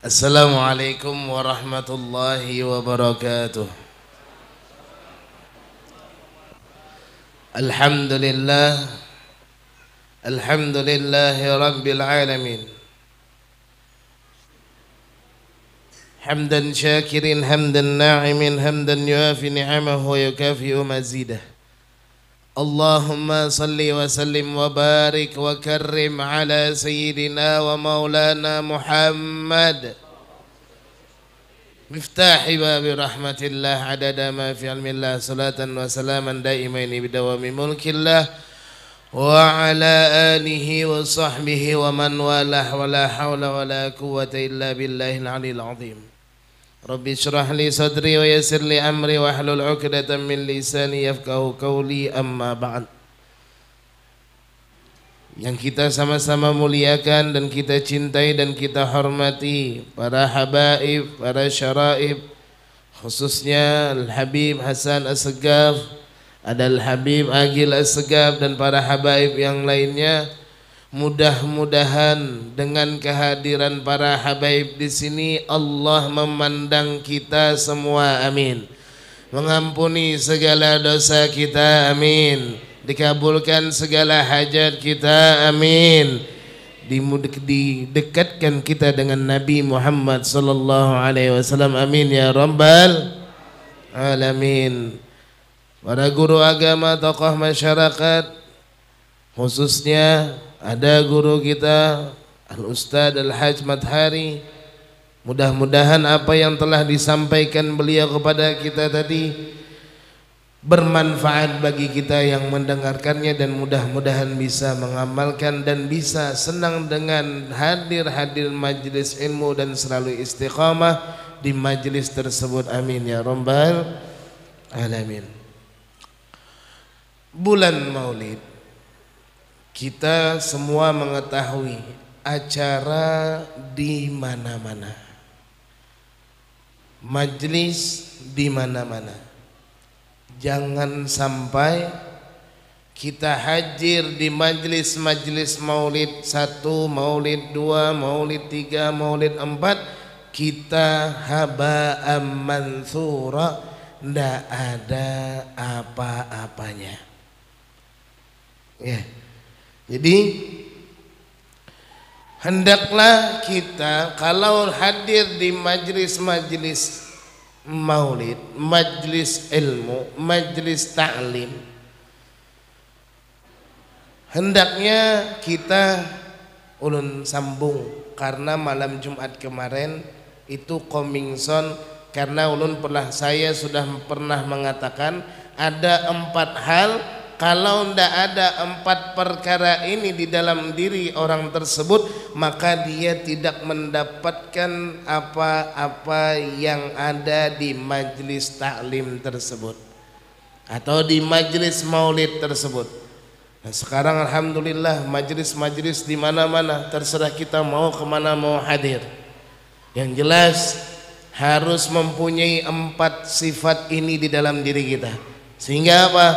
Assalamualaikum warahmatullahi wabarakatuh. Alhamdulillah, alhamdulillahi rabbil alamin. Hamdan syakirin, hamdan na'imin, hamdan yuafi ni'amahu wa yukafi'u mazidah. Allahumma salli wa sallim wa barik wa karrim ala sayyidina wa maulana Muhammad miftahi babi rahmatillah adada ma fi ilmillah salatan wa salaman daimaini bidawami mulkillah wa ala alihi wa sahbihi wa man walah wa la hawla wa la quwwata illa billahil aliyil azim. Rabbi syrah li sadri wa yassir li amri wa hlul 'uqdatam min lisani yafqahu qawli, amma ba'd. Yang kita sama-sama muliakan dan kita cintai dan kita hormati para habaib, para syaraib, khususnya Al-Habib Hasan As-Segaf, ada Al-Habib Agil As-Segaf dan para habaib yang lainnya. Mudah-mudahan dengan kehadiran para habaib di sini Allah memandang kita semua, amin. Mengampuni segala dosa kita, amin. Dikabulkan segala hajat kita, amin. Didekatkan kita dengan Nabi Muhammad sallallahu alaihi wasallam, amin ya rabbal alamin. Para guru agama, tokoh masyarakat, khususnya ada guru kita Al-Ustadz Al-Hajj Madhari. Mudah-mudahan apa yang telah disampaikan beliau kepada kita tadi bermanfaat bagi kita yang mendengarkannya, dan mudah-mudahan bisa mengamalkan dan bisa senang dengan hadir majlis ilmu dan selalu istiqamah di majlis tersebut, amin ya rabbal alamin. Bulan Maulid, kita semua mengetahui acara di mana-mana, majlis di mana-mana. Jangan sampai kita hadir di majlis-majlis Maulid 1, Maulid 2, Maulid 3, Maulid 4, kita haba'am mansura, ndak ada apa-apanya. Ya. Jadi hendaklah kita kalau hadir di majlis-majlis maulid, majlis ilmu, majlis ta'lim, hendaknya kita ulun sambung, karena malam Jumat kemarin itu coming soon, karena ulun saya sudah pernah mengatakan ada 4 hal. Kalau tidak ada 4 perkara ini di dalam diri orang tersebut, maka dia tidak mendapatkan apa-apa yang ada di majlis taklim tersebut atau di majlis maulid tersebut. Nah, sekarang alhamdulillah majlis-majlis di mana-mana, terserah kita mau kemana mau hadir. Yang jelas harus mempunyai 4 sifat ini di dalam diri kita, sehingga apa?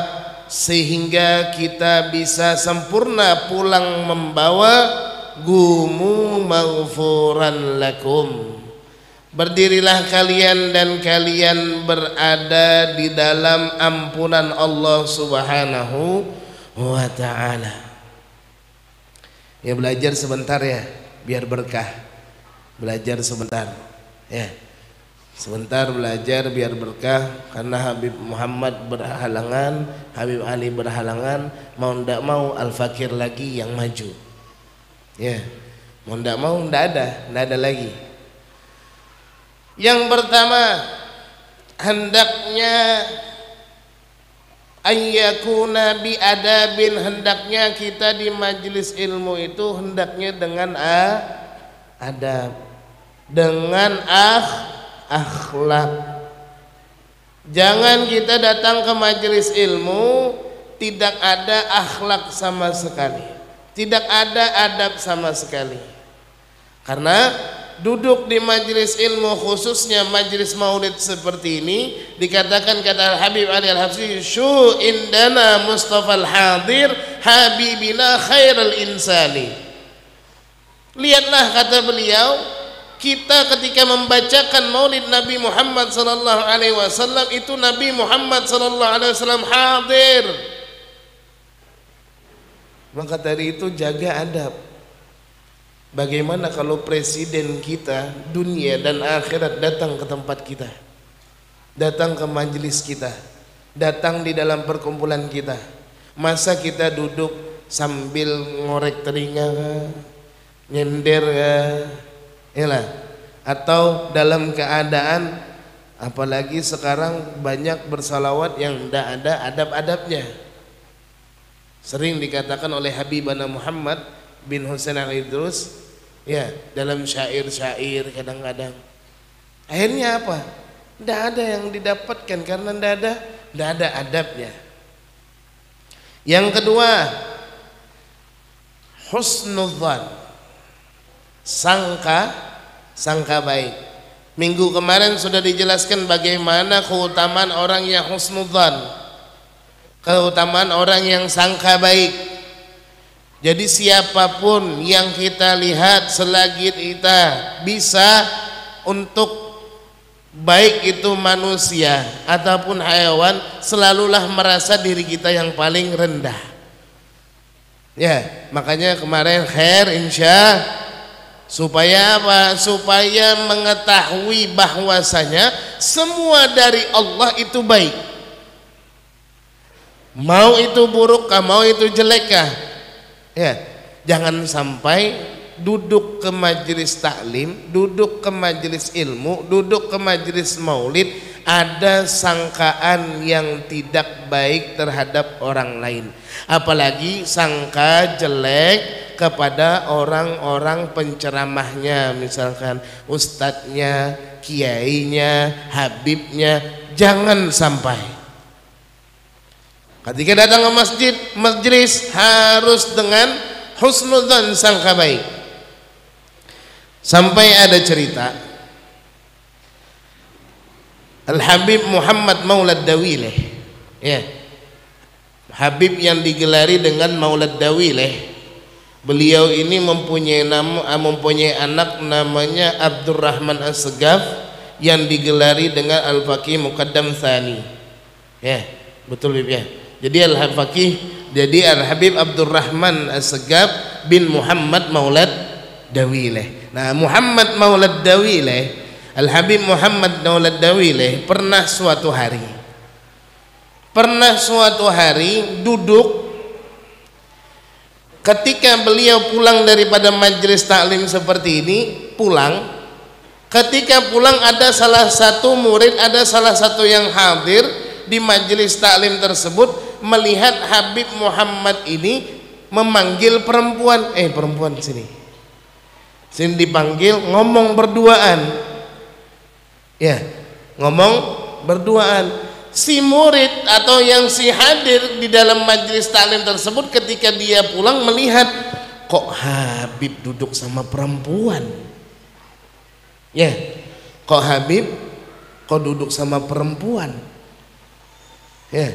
Sehingga kita bisa sempurna pulang membawa gumu maghfuran lakum. Berdirilah kalian dan kalian berada di dalam ampunan Allah Subhanahu wa ta'ala. Ya, belajar sebentar ya, biar berkah. Belajar sebentar ya, sebentar belajar biar berkah, karena Habib Muhammad berhalangan, Habib Ali berhalangan, mau ndak mau Al-Fakir lagi yang maju. Ya, mau ndak mau ndak ada lagi. Yang pertama, hendaknya ayyakuna bi adabin, hendaknya kita di majelis ilmu itu hendaknya dengan adab, dengan akhlak. Jangan kita datang ke majelis ilmu tidak ada akhlak sama sekali, tidak ada adab sama sekali. Karena duduk di majelis ilmu, khususnya majelis maulid seperti ini, dikatakan kata Habib Ali Al-Habsyi, "Syu indana Mustafa al-hadir habibina khairal insani." Lihatlah, kata beliau, kita ketika membacakan Maulid Nabi Muhammad sallallahu alaihi wasallam itu Nabi Muhammad sallallahu alaihi wasallam hadir. Maka dari itu jaga adab. Bagaimana kalau presiden kita dunia dan akhirat datang ke tempat kita, datang ke majelis kita, datang di dalam perkumpulan kita, masa kita duduk sambil ngorek telinga, nyender ya, atau dalam keadaan apalagi sekarang banyak bersalawat yang tidak ada adab-adabnya. Sering dikatakan oleh Habibana Muhammad bin Husain al-Idrus ya dalam syair-syair kadang-kadang. Akhirnya apa? Tidak ada yang didapatkan karena tidak ada adabnya. Yang kedua, husnudzan, sangka baik. Minggu kemarin sudah dijelaskan bagaimana keutamaan orang yang husnudzan, keutamaan orang yang sangka baik. Jadi siapapun yang kita lihat selagi kita bisa untuk baik itu manusia ataupun hewan, selalulah merasa diri kita yang paling rendah. Ya, makanya kemarin khair insya supaya apa? Supaya mengetahui bahwasanya semua dari Allah itu baik. Mau itu buruk kah, mau itu jelek kah? Ya, jangan sampai duduk ke majelis taklim, duduk ke majelis ilmu, duduk ke majelis maulid ada sangkaan yang tidak baik terhadap orang lain, apalagi sangka jelek kepada orang-orang penceramahnya, misalkan ustadznya, kiainya, habibnya. Jangan sampai ketika datang ke masjid, majelis harus dengan husnudzan, sangka baik. Sampai ada cerita Al-Habib Muhammad Maulad Dawileh, ya, Habib yang digelari dengan Maulad Dawileh. Beliau ini mempunyai anak namanya Abdurrahman As-Segaf yang digelari dengan Al-Faqih Muqaddam Tsani. Ya, betul Bib ya. Jadi Al-Faqih, jadi Al-Habib Abdurrahman As-Segaf bin Muhammad Maulad Dawileh. Nah, Muhammad Maulad Dawileh, Al-Habib Muhammad Maulad Dawileh pernah suatu hari duduk ketika beliau pulang daripada majelis taklim seperti ini, ketika pulang ada salah satu murid, ada salah satu yang hadir di majelis taklim tersebut melihat Habib Muhammad ini memanggil perempuan, perempuan sini dipanggil, ngomong berduaan, ya, ngomong berduaan. Si murid atau yang si hadir di dalam majelis taklim tersebut ketika dia pulang melihat kok Habib duduk sama perempuan, ya, kok Habib duduk sama perempuan, ya.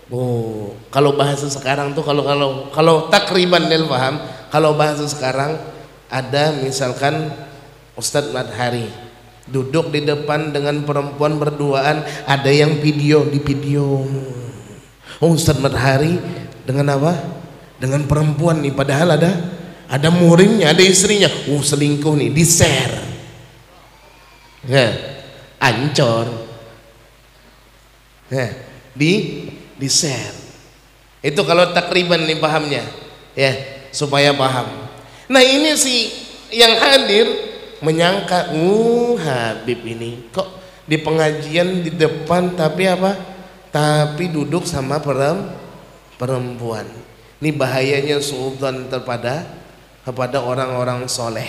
Oh, kalau bahasa sekarang tuh kalau takriban del paham, kalau bahasa sekarang ada misalkan Ustadz Madhari duduk di depan dengan perempuan berduaan, ada yang di video. Oh, Ustadz Madhari dengan apa? Dengan perempuan nih, padahal ada muridnya, ada istrinya. Oh, selingkuh nih, di-share. Ya, ancor. Ya, di-share. Itu kalau takriban nih pahamnya, ya, supaya paham. Nah, ini si yang hadir menyangka, Habib ini kok di pengajian di depan tapi apa? Tapi duduk sama perempuan. Ini bahayanya suudzon kepada orang-orang soleh.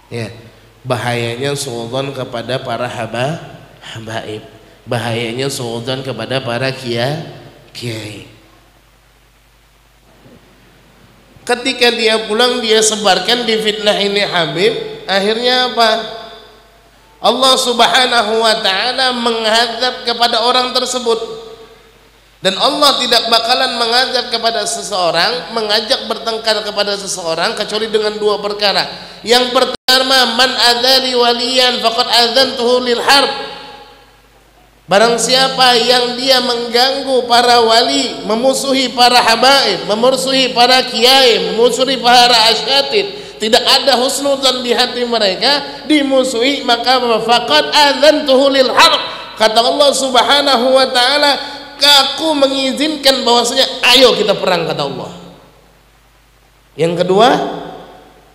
Ya, bahayanya suudzon kepada para habaib. Bahayanya suudzon kepada para kiai. Ketika dia pulang, dia sebarkan di fitnah ini Habib. Akhirnya apa? Allah Subhanahu wa ta'ala menghadap kepada orang tersebut. Dan Allah tidak bakalan mengajak bertengkar kepada seseorang kecuali dengan dua perkara. Yang pertama, man adzali waliyan faqad adzantuhu lil harb. Barang siapa yang dia mengganggu para wali, memusuhi para habaib, memusuhi para kiai, memusuhi para asyatid, tidak ada husnudzan di hati mereka, dimusuhi, maka faqad adzantuhu lil harb. Kata Allah Subhanahu wa taala, aku mengizinkan bahwasanya ayo kita perang, kata Allah. Yang kedua,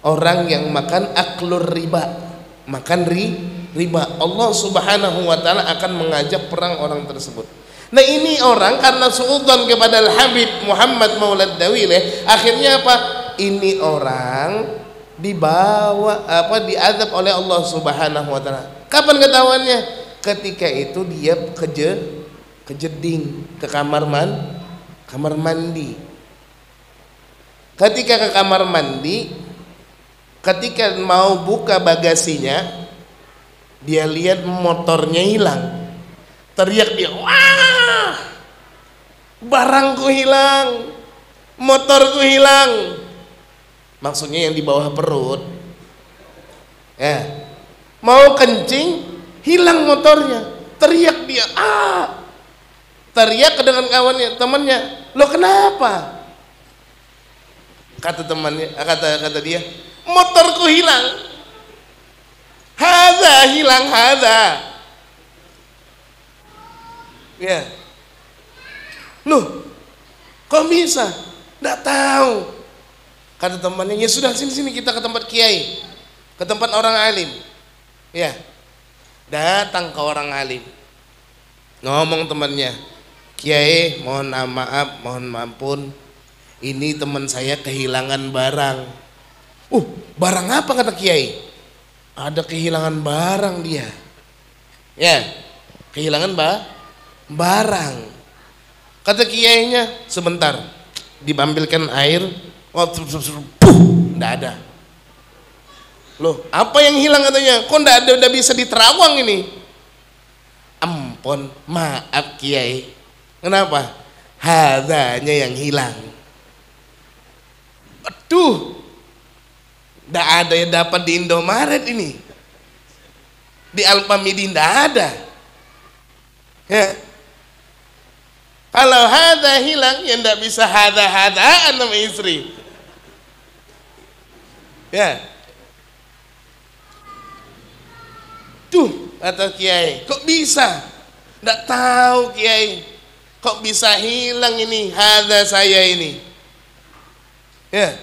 orang yang makan aklur riba, makan riba, Allah Subhanahu wa taala akan mengajak perang orang tersebut. Nah, ini orang karena suudzon kepada Al-Habib Muhammad Maulad Dawileh, akhirnya apa? Ini orang dibawa diazab oleh Allah Subhanahu wa taala. Kapan ketahuannya? Ketika itu dia kejeding ke kamar mandi. Ketika ke kamar mandi, ketika mau buka bagasinya, dia lihat motornya hilang. Teriak dia, wah, barangku hilang, motorku hilang. Maksudnya yang di bawah perut. Ya, mau kencing, hilang motornya. Teriak dia, teriak dengan kawannya, temannya, lo kenapa? Kata temannya, kata dia, motorku hilang. Hadza hilang, hadza. Ya. Loh, kok bisa? Nggak tahu. Kata temannya, ya sudah, sini kita ke tempat kiai, ke tempat orang alim. Ya. Datang ke orang alim. Ngomong temannya, Kiai, mohon maaf, mohon ampun, ini teman saya kehilangan barang. Barang apa, kata Kiai? Ada kehilangan barang dia. Ya, kehilangan barang. Kata Kiainya, sebentar, diambilkan air, nggak ada. Loh, apa yang hilang katanya? Kok nggak ada, udah bisa diterawang ini? Ampun, maaf Kiai. Kenapa? Hadanya yang hilang. Aduh, nggak ada yang dapat di Indomaret ini, di Alfamidi nggak ada. Ya. Kalau hada hilang, yang nggak bisa hada-hadaan sama istri. Ya. Tuh, kata Kiai, kok bisa? Nggak tahu Kiai. Kok bisa hilang ini hada saya ini? Ya,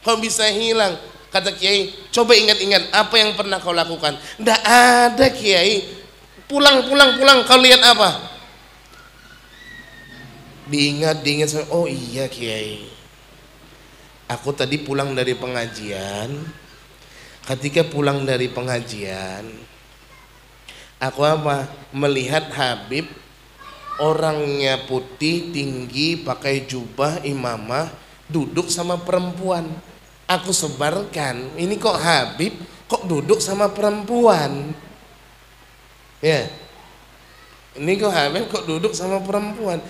kok bisa hilang? Kata Kiai, coba ingat-ingat apa yang pernah kau lakukan. Nggak ada Kiai. Pulang, kau lihat apa? Diingat, oh iya Kiai, aku tadi pulang dari pengajian. Ketika pulang dari pengajian, aku melihat Habib, orangnya putih, tinggi, pakai jubah imamah, duduk sama perempuan. Aku sebarkan, ini kok Habib kok duduk sama perempuan? Ya, ini kok Habib kok duduk sama perempuan?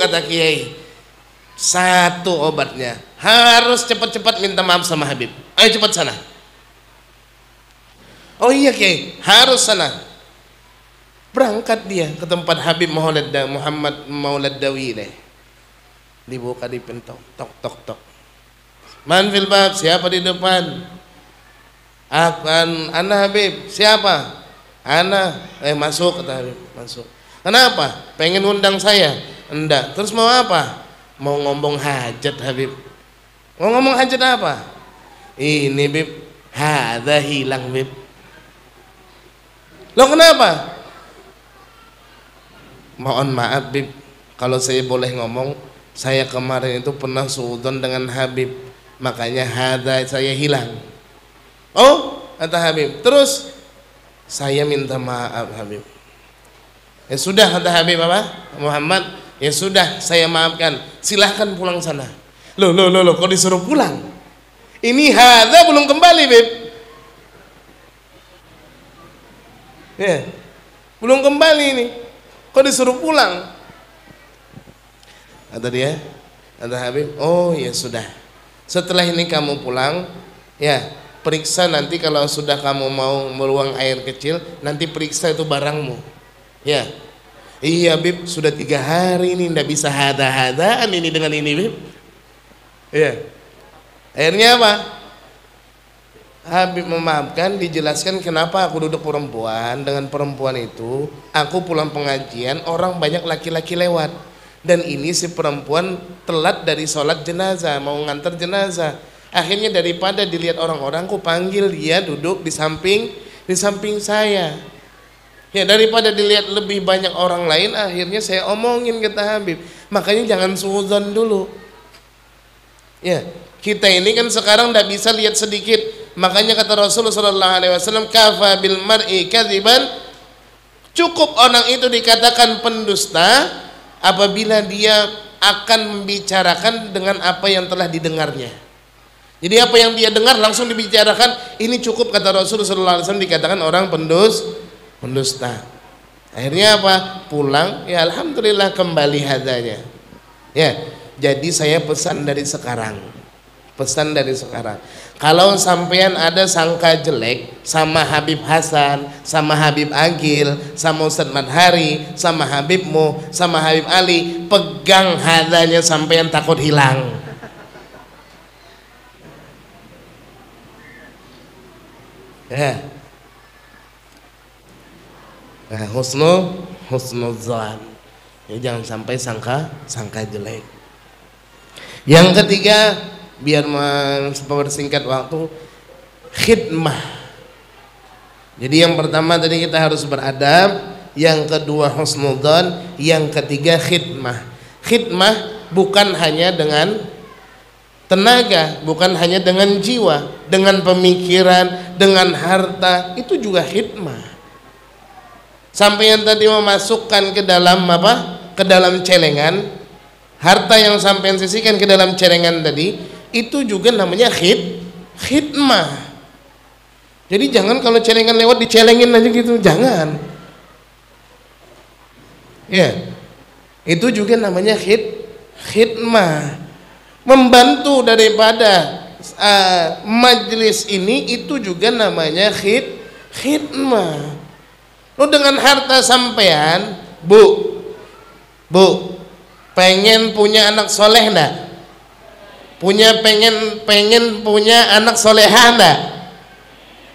Kata Kiai, satu obatnya, harus cepat-cepat minta maaf sama Habib. Ayo cepat sana. Oh iya Kiai, harus sana. Berangkat dia ke tempat Habib Muhammad Maulad Dawileh. Dibuka di pintu, tok tok tok. Man fil bab, siapa di depan? Ana Habib. Siapa? Ana. Masuk, kata Habib. Masuk. Kenapa? Pengen undang saya? Enggak. Terus mau apa? Mau ngomong hajat Habib. Mau ngomong hajat apa? Ini Bib, hadza hilang Bib. Lo kenapa? Mohon maaf Bib, kalau saya boleh ngomong, saya kemarin itu pernah suudzon dengan Habib, makanya hadza saya hilang. Oh, kata Habib. Terus saya minta maaf Habib. Ya sudah, kata Habib Muhammad, ya sudah, saya maafkan, silahkan pulang sana. Loh, kok disuruh pulang? Ini hadza belum kembali Bib. Ya, belum kembali ini, kok disuruh pulang? Kata dia, kata Habib, oh ya sudah, setelah ini kamu pulang, ya periksa nanti kalau sudah kamu mau meluang air kecil, nanti periksa itu barangmu, ya. Iya Habib, sudah 3 hari ini ndak bisa hada-hadaan ini dengan ini Habib. Ya, akhirnya apa? Habib memaafkan, dijelaskan kenapa aku duduk perempuan. Dengan perempuan itu aku pulang pengajian, orang banyak laki-laki lewat, dan ini si perempuan telat dari sholat jenazah, mau ngantar jenazah. Akhirnya daripada dilihat orang-orang, aku panggil dia duduk di samping saya. Ya, daripada dilihat lebih banyak orang lain, akhirnya saya omongin, kata Habib, makanya jangan suudzon dulu. Ya, kita ini kan sekarang tidak bisa lihat sedikit. Makanya kata Rasulullah SAW, kafa bil mar'i kadziban, cukup orang itu dikatakan pendusta apabila dia akan membicarakan dengan apa yang telah didengarnya. Jadi apa yang dia dengar langsung dibicarakan, ini cukup, kata Rasulullah SAW, dikatakan orang pendusta. Akhirnya apa? Pulang, ya alhamdulillah kembali hadanya. Ya, jadi saya pesan dari sekarang, kalau sampean ada sangka jelek sama Habib Hasan, sama Habib Agil, sama Ustadz Madhari, sama Habibmu, sama Habib Ali, pegang hadanya sampean, takut hilang. Ya. Nah, husnuzan. Ya, jangan sampai sangka jelek. Yang ketiga, biar mempersingkat waktu, khidmah. Jadi yang pertama tadi kita harus beradab, yang kedua husnudzan, yang ketiga khidmah. Khidmah bukan hanya dengan tenaga, bukan hanya dengan jiwa, dengan pemikiran, dengan harta, itu juga khidmah. Sampai yang tadi memasukkan ke dalam apa? Ke dalam celengan, harta yang sampean sisihkan ke dalam celengan tadi, itu juga namanya khidmah. Jadi jangan kalau celengan lewat dicelengin aja gitu, jangan. Ya, itu juga namanya khidmah. Membantu daripada majelis ini, itu juga namanya khidmah. Lu dengan harta sampean, bu, pengen punya anak soleh enggak? Pengen punya anak soleha enggak?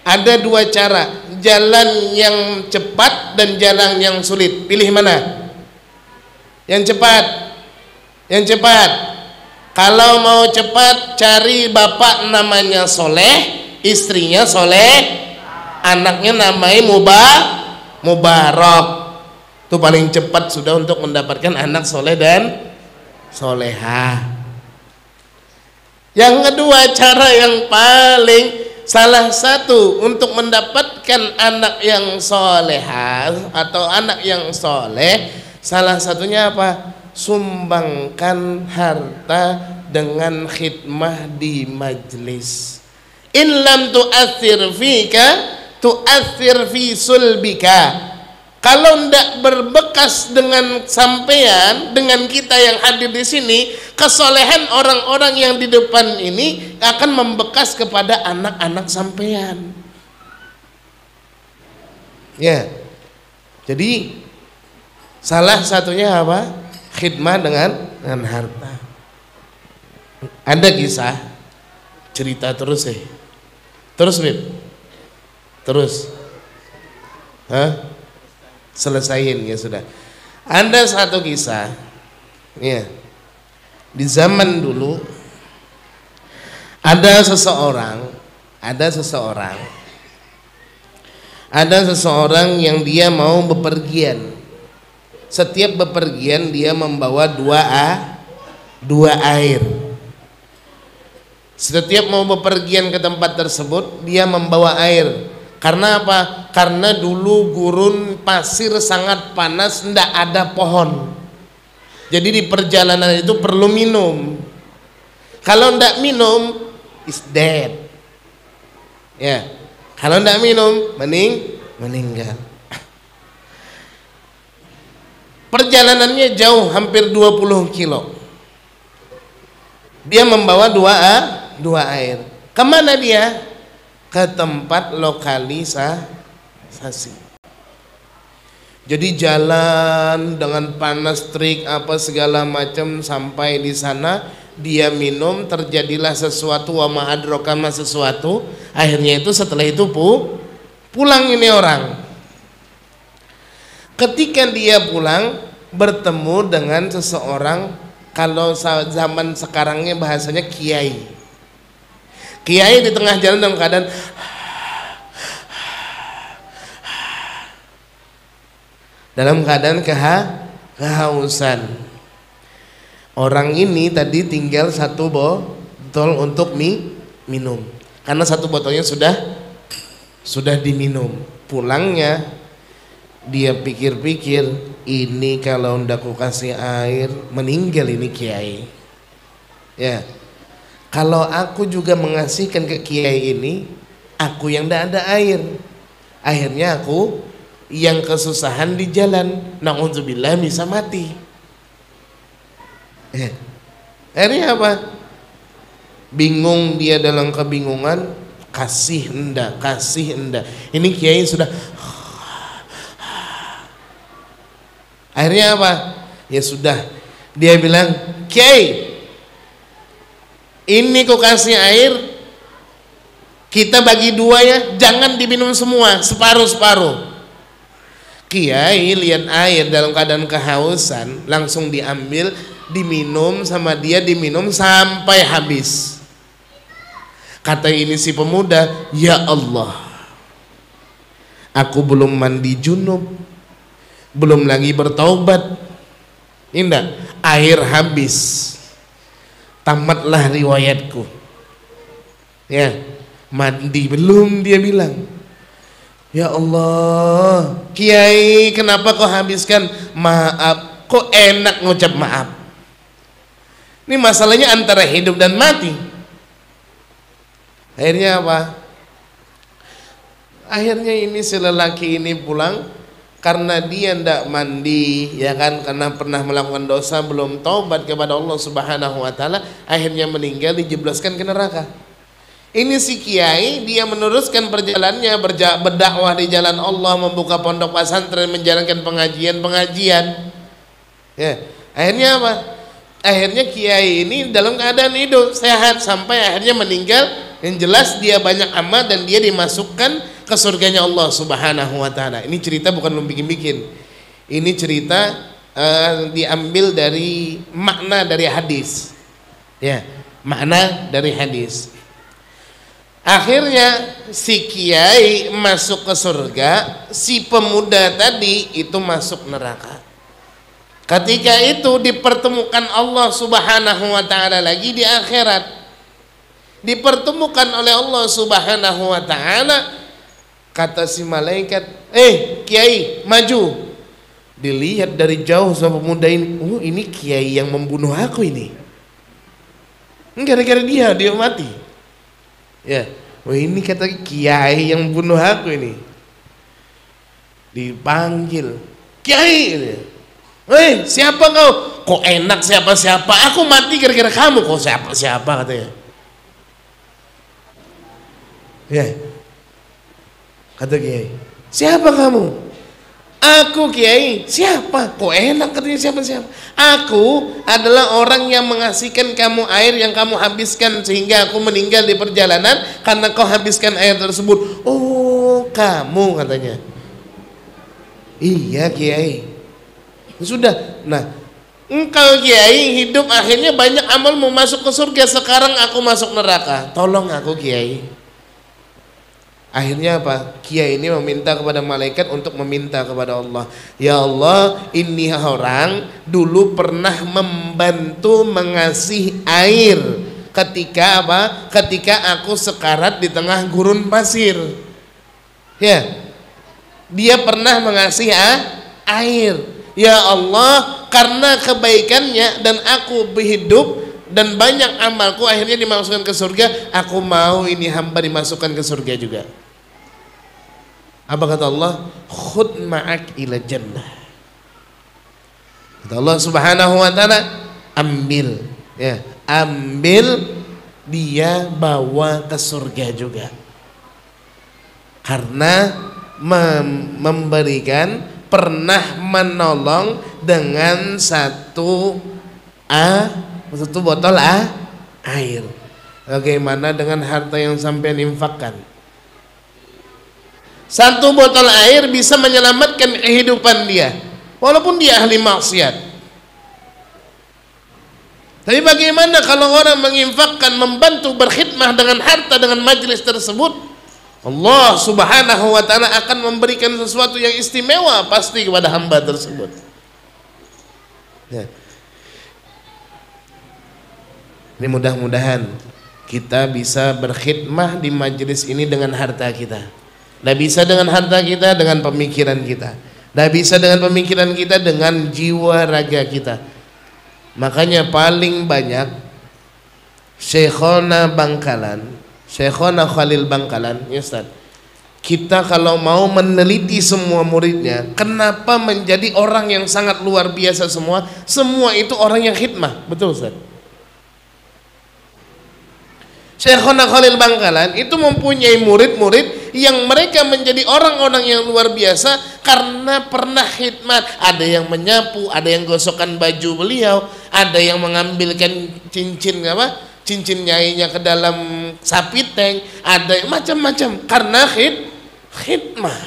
Ada 2 cara, jalan yang cepat dan jalan yang sulit. Pilih mana? Yang cepat. Kalau mau cepat, cari bapak namanya soleh, istrinya soleh, anaknya namanya mubarak. Itu paling cepat sudah untuk mendapatkan anak soleh dan soleha. Yang kedua, cara yang salah satu untuk mendapatkan anak yang soleha atau anak yang soleh, salah satunya apa? Sumbangkan harta dengan khidmah di majlis. In lam tu'athir fika tu'athir fi sulbika. Kalau ndak berbekas dengan sampean, dengan kita yang hadir di sini, kesolehan orang-orang yang di depan ini akan membekas kepada anak-anak sampean. Ya. Jadi salah satunya apa? Khidmah dengan harta. Ada kisah, cerita terus Bib. Terus. Hah? Selesaiin ya sudah. Ada satu kisah, ya, di zaman dulu ada seseorang yang dia mau bepergian. Setiap bepergian dia membawa dua air. Setiap mau bepergian ke tempat tersebut dia membawa air. Karena apa? Karena dulu gurun pasir sangat panas, tidak ada pohon. Jadi di perjalanan itu perlu minum. Kalau tidak minum, is dead. Ya, kalau tidak minum, meninggal. Perjalanannya jauh, hampir 20 kilo. Dia membawa dua air. Kemana dia? Ke tempat lokalisasi. Jadi jalan dengan panas terik apa segala macam sampai di sana dia minum, terjadilah sesuatu, wa ma adraka ma sesuatu. Akhirnya itu setelah itu pulang ini orang. Ketika dia pulang bertemu dengan seseorang, kalau zaman sekarangnya bahasanya kiai. Kiai di tengah jalan dalam keadaan kehausan. Orang ini tadi tinggal satu botol untuk minum, karena satu botolnya sudah diminum. Pulangnya dia pikir-pikir, ini kalau ndak ku kasih air meninggal ini kiai. Ya, kalau aku juga mengasihkan ke kiai ini, aku yang ndak ada air, akhirnya aku yang kesusahan di jalan, na'udzubillah bisa mati. Akhirnya apa? Bingung dia, dalam kebingungan, kasih enggak. Ini kiai sudah. Akhirnya apa? Ya sudah, dia bilang, kiai, ini kau kasih air, kita bagi dua ya, jangan diminum semua, separuh-separuh. Kiai lihat air dalam keadaan kehausan, langsung diambil, diminum sama dia, diminum sampai habis. Kata ini si pemuda, ya Allah, aku belum mandi junub, belum lagi bertaubat, indah, air habis, tamatlah riwayatku. Ya, mandi belum, dia bilang. Ya Allah, kiai, kenapa kau habiskan? Maaf, kok enak ngucap maaf. Ini masalahnya antara hidup dan mati. Akhirnya apa? Akhirnya ini si lelaki ini pulang karena dia ndak mandi, ya kan, karena pernah melakukan dosa, belum taubat kepada Allah Subhanahu wa taala, akhirnya meninggal, dijebloskan ke neraka. Ini si kiai, dia meneruskan perjalanannya, berdakwah di jalan Allah, membuka pondok pesantren, menjalankan pengajian. Ya, akhirnya apa? Akhirnya kiai ini dalam keadaan hidup sehat sampai akhirnya meninggal. Yang jelas dia banyak amal dan dia dimasukkan ke surganya Allah Subhanahu wa taala. Ini cerita bukan lu bikin-bikin. Ini cerita diambil dari makna dari hadis. Ya, makna dari hadis. Akhirnya si kiai masuk ke surga, si pemuda tadi itu masuk neraka. Ketika itu dipertemukan Allah Subhanahu wa taala lagi di akhirat. Dipertemukan oleh Allah Subhanahu wa taala, kata si malaikat, kiai, maju. Dilihat dari jauh sama pemuda ini, ini kiai yang membunuh aku ini. Gara-gara dia mati. Ya, ini kata kiai yang bunuh aku ini. Dipanggil, kiai, siapa kau? Kok enak siapa-siapa? Aku mati gara-gara kamu. Kok siapa-siapa katanya? Ya, kata kiai, siapa kamu? Aku kiai. Siapa? Kok enak katanya siapa-siapa? Aku adalah orang yang mengasihkan kamu air yang kamu habiskan sehingga aku meninggal di perjalanan karena kau habiskan air tersebut. Oh, kamu katanya. Iya kiai. Sudah. Nah, engkau kiai hidup akhirnya banyak amal mau masuk ke surga, sekarang aku masuk neraka. Tolong aku kiai. Akhirnya apa? Kiai ini meminta kepada malaikat untuk meminta kepada Allah. Ya Allah, ini orang dulu pernah membantu mengasih air ketika apa? Ketika aku sekarat di tengah gurun pasir. Ya, dia pernah mengasih air. Ya Allah, karena kebaikannya dan aku hidup dan banyak amalku akhirnya dimasukkan ke surga, aku mau ini hamba dimasukkan ke surga juga. Apa kata Allah? Khud ma'ak ila jannah. Kata Allah Subhanahu wa taala, ambil ya, ambil, dia bawa ke surga juga. Karena memberikan, pernah menolong dengan satu botol air. Bagaimana dengan harta yang sampai infakkan? Satu botol air bisa menyelamatkan kehidupan dia, walaupun dia ahli maksiat. Tapi bagaimana kalau orang menginfakkan, membantu, berkhidmah dengan harta, dengan majelis tersebut? Allah subhanahu wa ta'ala akan memberikan sesuatu yang istimewa pasti kepada hamba tersebut. Ya. Ini mudah-mudahan kita bisa berkhidmah di majelis ini dengan harta kita. Tidak bisa dengan harta kita, dengan pemikiran kita. Tidak bisa dengan pemikiran kita, dengan jiwa raga kita. Makanya paling banyak Syekhona Bangkalan, Syekhona Khalil Bangkalan, ya Ustaz, kita kalau mau meneliti semua muridnya, kenapa menjadi orang yang sangat luar biasa semua? Semua itu orang yang khidmah, betul Ustaz? Syekhona Khalil Bangkalan itu mempunyai murid-murid yang mereka menjadi orang-orang yang luar biasa karena pernah khidmat. Ada yang menyapu, ada yang gosokkan baju beliau, ada yang mengambilkan cincin cincin nyainya ke dalam sapi tank, ada macam-macam karena khidmah.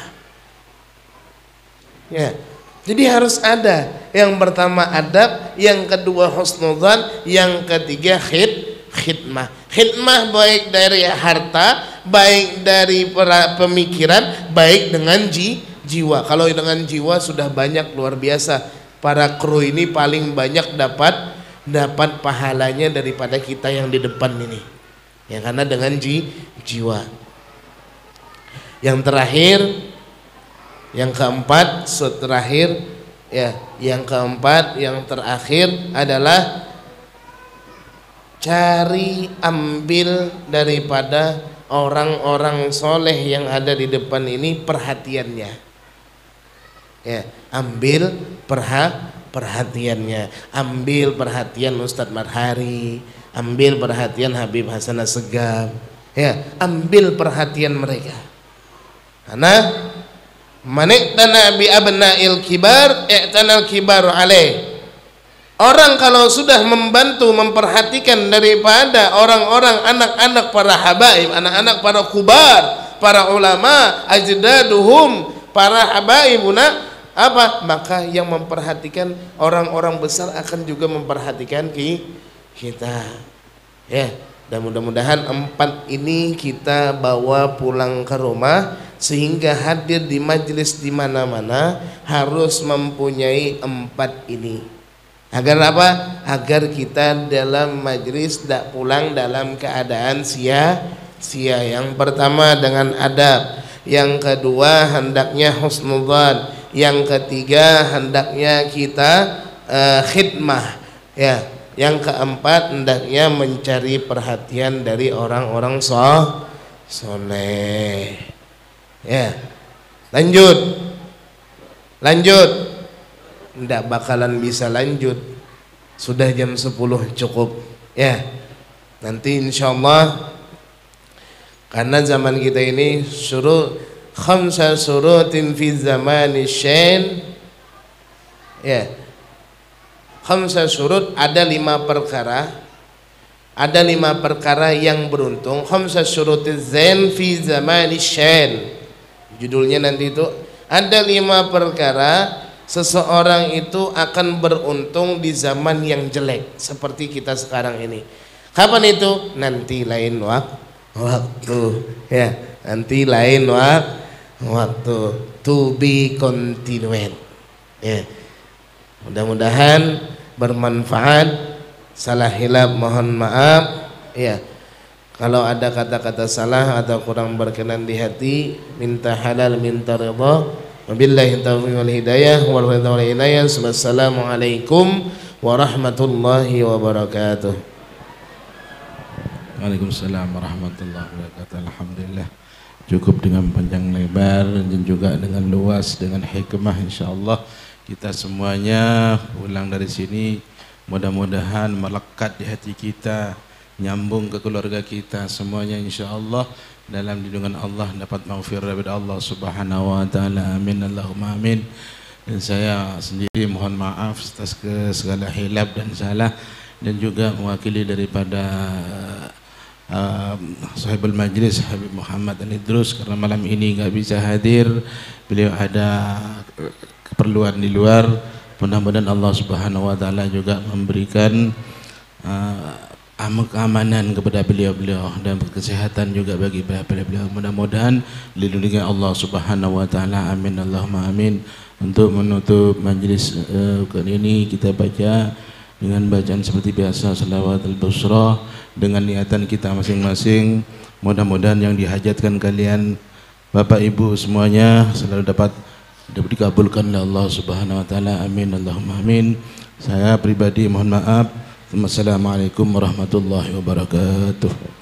Ya. Jadi harus ada. Yang pertama adab, yang kedua husnudzan, yang ketiga khidmah. Khidmah baik dari harta, baik dari pemikiran, baik dengan jiwa. Kalau dengan jiwa sudah banyak, luar biasa. Para kru ini paling banyak dapat pahalanya daripada kita yang di depan ini, ya, karena dengan jiwa. Yang terakhir, yang keempat, yang keempat, yang terakhir adalah cari ambil daripada orang-orang soleh yang ada di depan ini perhatiannya, ya, ambil perhatiannya, ambil perhatian Ustadz Marhari, ambil perhatian Habib Hasan Assegaf, ya, ambil perhatian mereka. Karena maniktana bi abna'il kibar i'tanal kibaru alaih. Orang kalau sudah membantu, memperhatikan daripada orang-orang, anak-anak para habaib, anak-anak para kubar, para ulama, ajdaduhum, para habaibuna, maka yang memperhatikan orang-orang besar akan juga memperhatikan kita, ya. Dan mudah-mudahan 4 ini kita bawa pulang ke rumah, sehingga hadir di majelis di mana-mana harus mempunyai 4 ini. Agar apa? Agar kita dalam majelis tidak pulang dalam keadaan sia-sia. Yang pertama dengan adab, yang kedua hendaknya husnudzan, yang ketiga hendaknya kita khidmah, ya, yang keempat hendaknya mencari perhatian dari orang-orang soleh, ya. Lanjut, tidak bakalan bisa lanjut, sudah jam 10 cukup, ya. Nanti insyaallah, karena zaman kita ini khamsa surutin fi zamani syain, ya, khamsa surut, ada 5 perkara, ada 5 perkara yang beruntung. Khamsa surutiz zain fi zamani syain, judulnya nanti itu, ada 5 perkara seseorang itu akan beruntung di zaman yang jelek seperti kita sekarang ini. Kapan itu? Nanti lain waktu, ya, nanti lain waktu, to be continued, ya. Mudah-mudahan bermanfaat. Salah hilaf mohon maaf, ya. Kalau ada kata-kata salah atau kurang berkenan di hati, minta halal, minta ridha. Wabillahi taufiq wal hidayah wal hidayah. Wassalamualaikum warahmatullahi wabarakatuh. Waalaikumsalam warahmatullahi wabarakatuh. Alhamdulillah, cukup dengan panjang lebar dan juga dengan luas, dengan hikmah. Insyaallah kita semuanya pulang dari sini mudah-mudahan melekat di hati kita, nyambung ke keluarga kita semuanya insyaallah dalam lindungan Allah, dapat maghfirah dari Allah Subhanahu wa taala. Amin Allahumma amin. Dan saya sendiri mohon maaf atas segala hilaf dan salah, dan juga mewakili daripada sahibul majlis Habib Muhammad Al-Idrus karena malam ini enggak bisa hadir. Beliau ada keperluan di luar. Mudah-mudahan Allah Subhanahu wa taala juga memberikan keamanan kepada beliau-beliau dan kesehatan juga bagi beliau-beliau. Mudah-mudahan dilindungi Allah Subhanahu wa taala. Amin Allahumma amin. Untuk menutup majlis kali ini kita baca dengan bacaan seperti biasa salawat al-busra dengan niatan kita masing-masing. Mudah-mudahan yang dihajatkan kalian Bapak Ibu semuanya selalu dapat dikabulkan oleh Allah Subhanahu wa taala. Amin Allahumma amin. Saya pribadi mohon maaf. Assalamualaikum warahmatullahi wabarakatuh.